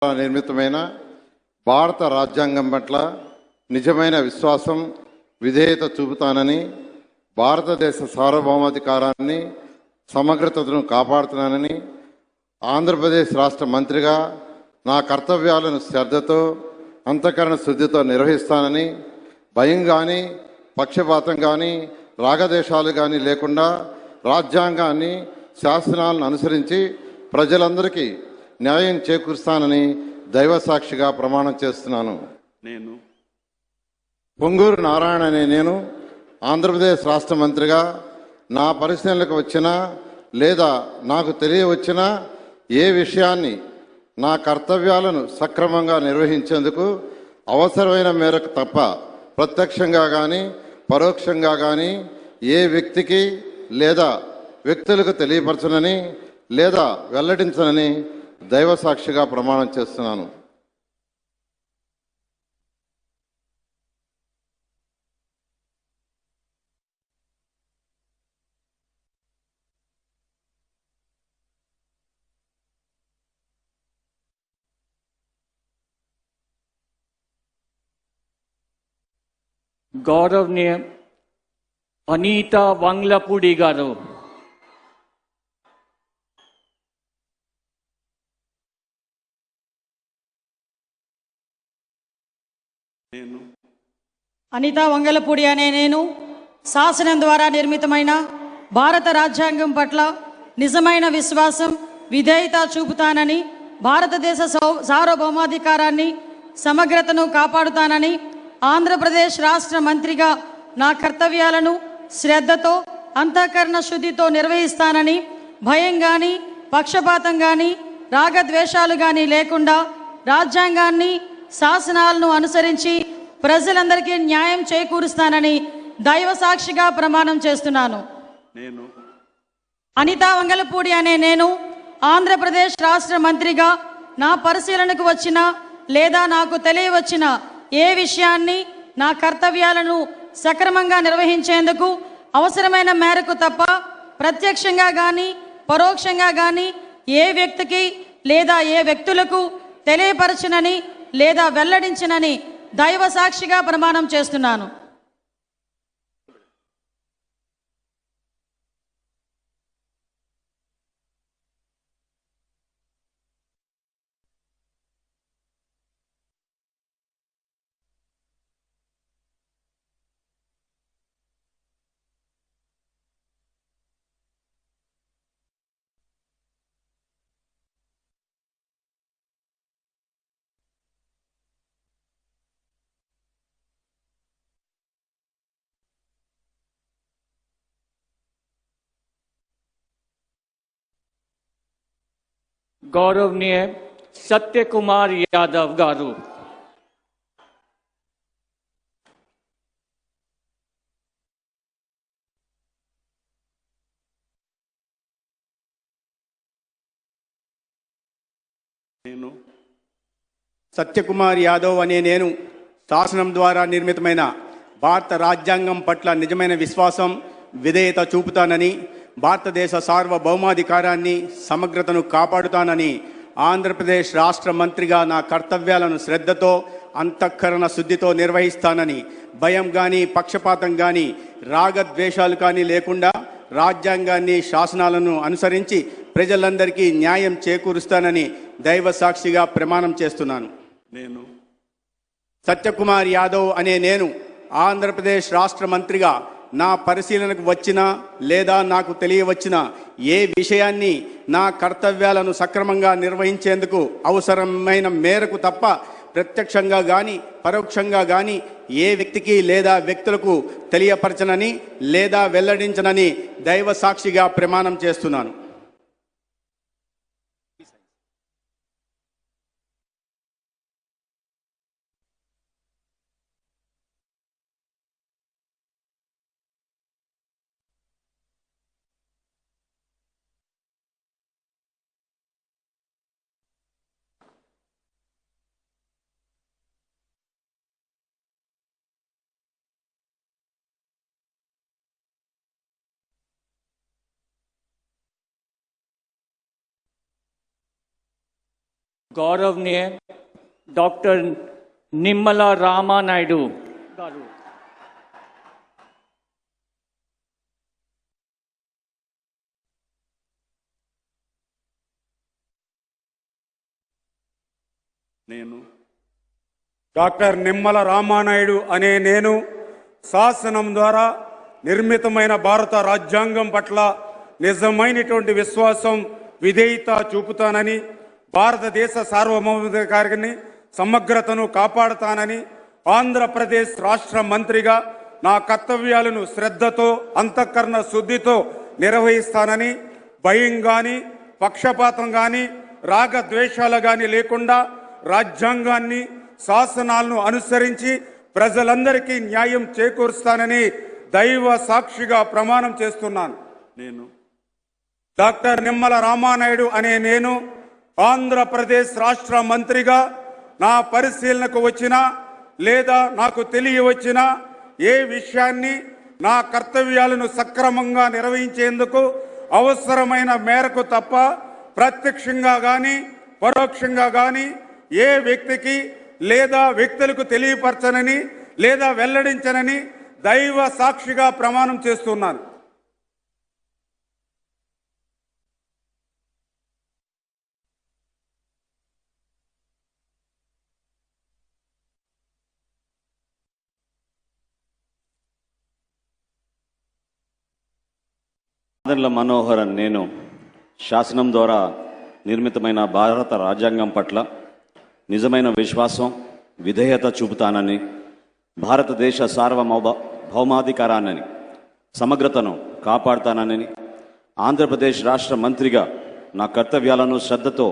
నిర్మితమైన భారత రాజ్యాంగం పట్ల నిజమైన విశ్వాసం, విధేయత చూపుతానని, భారతదేశ సార్వభౌమాధికారాన్ని, సమగ్రతను కాపాడుతానని, ఆంధ్రప్రదేశ్ రాష్ట్ర మంత్రిగా నా కర్తవ్యాలను శ్రద్ధతో, అంతఃకరణ శుద్ధితో నిర్వహిస్తానని, భయం కానీ, పక్షపాతం కానీ, రాగదేశాలు కానీ లేకుండా రాజ్యాంగాన్ని, శాసనాలను అనుసరించి ప్రజలందరికీ న్యాయం చేకూరుస్తానని దైవసాక్షిగా ప్రమాణం చేస్తున్నాను. నేను పొంగూరు నారాయణ అనే నేను ఆంధ్రప్రదేశ్ రాష్ట్ర మంత్రిగా నా పరిశీలనకు వచ్చినా లేదా నాకు తెలియవచ్చినా ఏ విషయాన్ని నా కర్తవ్యాలను సక్రమంగా నిర్వహించేందుకు అవసరమైన మేరకు తప్ప ప్రత్యక్షంగా కానీ పరోక్షంగా కానీ ఏ వ్యక్తికి లేదా వ్యక్తులకు తెలియపరచనని లేదా వెల్లడించనని దైవసాక్షిగా ప్రమాణం చేస్తున్నాను. गौरवनीय अनीता वंगलपूडी गारू అనితా వంగలపూడి అనే నేను శాసనం ద్వారా నిర్మితమైన భారత రాజ్యాంగం పట్ల నిజమైన విశ్వాసం, విధేయత చూపుతానని, భారతదేశ సార్వభౌమాధికారాన్ని, సమగ్రతను కాపాడుతానని, ఆంధ్రప్రదేశ్ రాష్ట్ర మంత్రిగా నా కర్తవ్యాలను శ్రద్ధతో, అంతఃకరణ శుద్ధితో నిర్వహిస్తానని, భయం కానీ, పక్షపాతం కానీ, రాగద్వేషాలు కానీ లేకుండా రాజ్యాంగాన్ని, శాసనాలను అనుసరించి ప్రజలందరికీ న్యాయం చేకూరుస్తానని దైవ సాక్షిగా ప్రమాణం చేస్తున్నాను. నేను అనితా వంగలపూడి అనే నేను ఆంధ్రప్రదేశ్ రాష్ట్ర మంత్రిగా నా పరిశీలనకు వచ్చిన లేదా నాకు తెలియవచ్చిన ఏ విషయాన్ని నా కర్తవ్యాలను సక్రమంగా నిర్వహించేందుకు అవసరమైన మేరకు తప్ప ప్రత్యక్షంగా కానీ పరోక్షంగా కానీ ఏ వ్యక్తికి లేదా ఏ వ్యక్తులకు తెలియపరచనని లేదా వెల్లడించనని దైవ సాక్షిగా ప్రమాణం చేస్తున్నాను. गौरवनीय सत्य कुमार यादव गारू నేను సత్యకుమార్ యాదవ్ అనే నేను శాసనం ద్వారా నిర్మితమైన భారత రాజ్యాంగం పట్ల నిజమైన విశ్వాసం, విధేయత చూపుతానని, భారతదేశ సార్వభౌమాధికారాన్ని, సమగ్రతను కాపాడుతానని, ఆంధ్రప్రదేశ్ రాష్ట్ర మంత్రిగా నా కర్తవ్యాలను శ్రద్ధతో, అంతఃకరణ శుద్ధితో నిర్వహిస్తానని, భయం కానీ పక్షపాతం కానీ రాగద్వేషాలు కానీ లేకుండా రాజ్యాంగాన్ని, శాసనాలను అనుసరించి ప్రజలందరికీ న్యాయం చేకూరుస్తానని దైవ సాక్షిగా ప్రమాణం చేస్తున్నాను. నేను సత్యకుమార్ యాదవ్ అనే నేను ఆంధ్రప్రదేశ్ రాష్ట్ర మంత్రిగా నా పరిశీలనకు వచ్చిన లేదా నాకు తెలియవచ్చిన ఏ విషయాన్ని నా కర్తవ్యాలను సక్రమంగా నిర్వహించేందుకు అవసరమైన మేరకు తప్ప ప్రత్యక్షంగా కానీ పరోక్షంగా కానీ ఏ వ్యక్తికి లేదా వ్యక్తులకు తెలియపరచనని లేదా వెల్లడించనని దైవ సాక్షిగా ప్రమాణం చేస్తున్నాను. गौरवनीय डॉक्टर निम्मला रामा नायडू गारू నేను డాక్టర్ నిమ్మల రామానాయుడు అనే నేను శాసనం ద్వారా నిర్మితమైన భారత రాజ్యాంగం పట్ల నిజమైనటువంటి విశ్వాసం విధేయత చూపుతానని, భారతదేశ సార్వభౌమాధికారాన్ని సమగ్రతను కాపాడుతానని, ఆంధ్రప్రదేశ్ రాష్ట్ర మంత్రిగా నా కర్తవ్యాలను శ్రద్ధతో అంతఃకరణ శుద్ధితో నిర్వహిస్తానని, భయం కానీ పక్షపాతం కానీ రాగద్వేషాలు కానీ లేకుండా రాజ్యాంగాన్ని శాసనాలను అనుసరించి ప్రజలందరికీ న్యాయం చేకూరుస్తానని దైవ సాక్షిగా ప్రమాణం చేస్తున్నాను. నేను డాక్టర్ నిమ్మల రామానాయుడు అనే నేను ఆంధ్రప్రదేశ్ రాష్ట్ర మంత్రిగా నా పరిశీలనకు వచ్చిన లేదా నాకు తెలియవచ్చిన ఏ విషయాన్ని నా కర్తవ్యాలను సక్రమంగా నిర్వహించేందుకు అవసరమైన మేరకు తప్ప ప్రత్యక్షంగా కానీ పరోక్షంగా కానీ ఏ వ్యక్తికి లేదా వ్యక్తులకు తెలియపరచనని లేదా వెల్లడించనని దైవ సాక్షిగా ప్రమాణం చేస్తున్నాను. నాదెండ్ల మనోహర్ నేను శాసనం ద్వారా నిర్మితమైన భారత రాజ్యాంగం పట్ల నిజమైన విశ్వాసం విధేయత చూపుతానని, భారతదేశ సార్వభౌమాధికారాన్ని సమగ్రతను కాపాడుతానని, ఆంధ్రప్రదేశ్ రాష్ట్ర మంత్రిగా నా కర్తవ్యాలను శ్రద్ధతో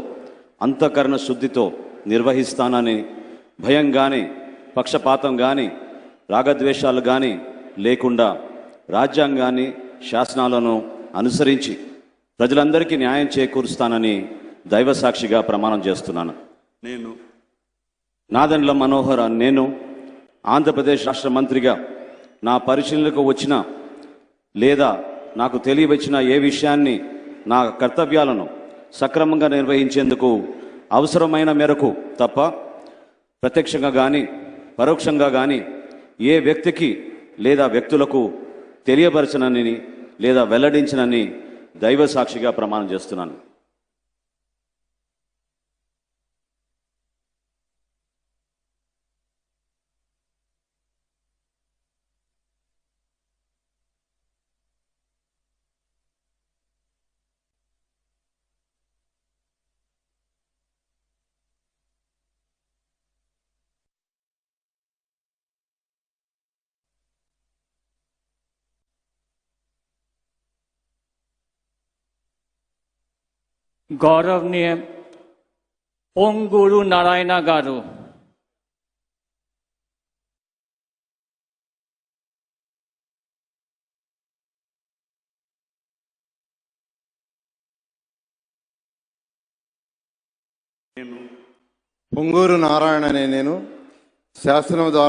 అంతఃకరణ శుద్ధితో నిర్వహిస్తానని, భయం కానీ పక్షపాతం కానీ రాగద్వేషాలు కానీ లేకుండా రాజ్యాంగాన్ని శాసనాలను అనుసరించి ప్రజలందరికీ న్యాయం చేకూరుస్తానని దైవ సాక్షిగా ప్రమాణం చేస్తున్నాను. నేను నాదెండ్ల మనోహర్ నేను ఆంధ్రప్రదేశ్ రాష్ట్ర మంత్రిగా నా పరిశీలనకు వచ్చిన లేదా నాకు తెలియవచ్చిన ఏ విషయాన్ని నా కర్తవ్యాలను సక్రమంగా నిర్వహించేందుకు అవసరమైన మేరకు తప్ప ప్రత్యక్షంగా కానీ పరోక్షంగా కానీ ఏ వ్యక్తికి లేదా వ్యక్తులకు తెలియపరచనని లేదా వెల్లడించనని దైవ సాక్షిగా ప్రమాణం చేస్తున్నాను. गौरवनीय पोंगूरू नारायण गारू నేను పొంగూరు నారాయణ అనే నేను శాసనం ద్వారా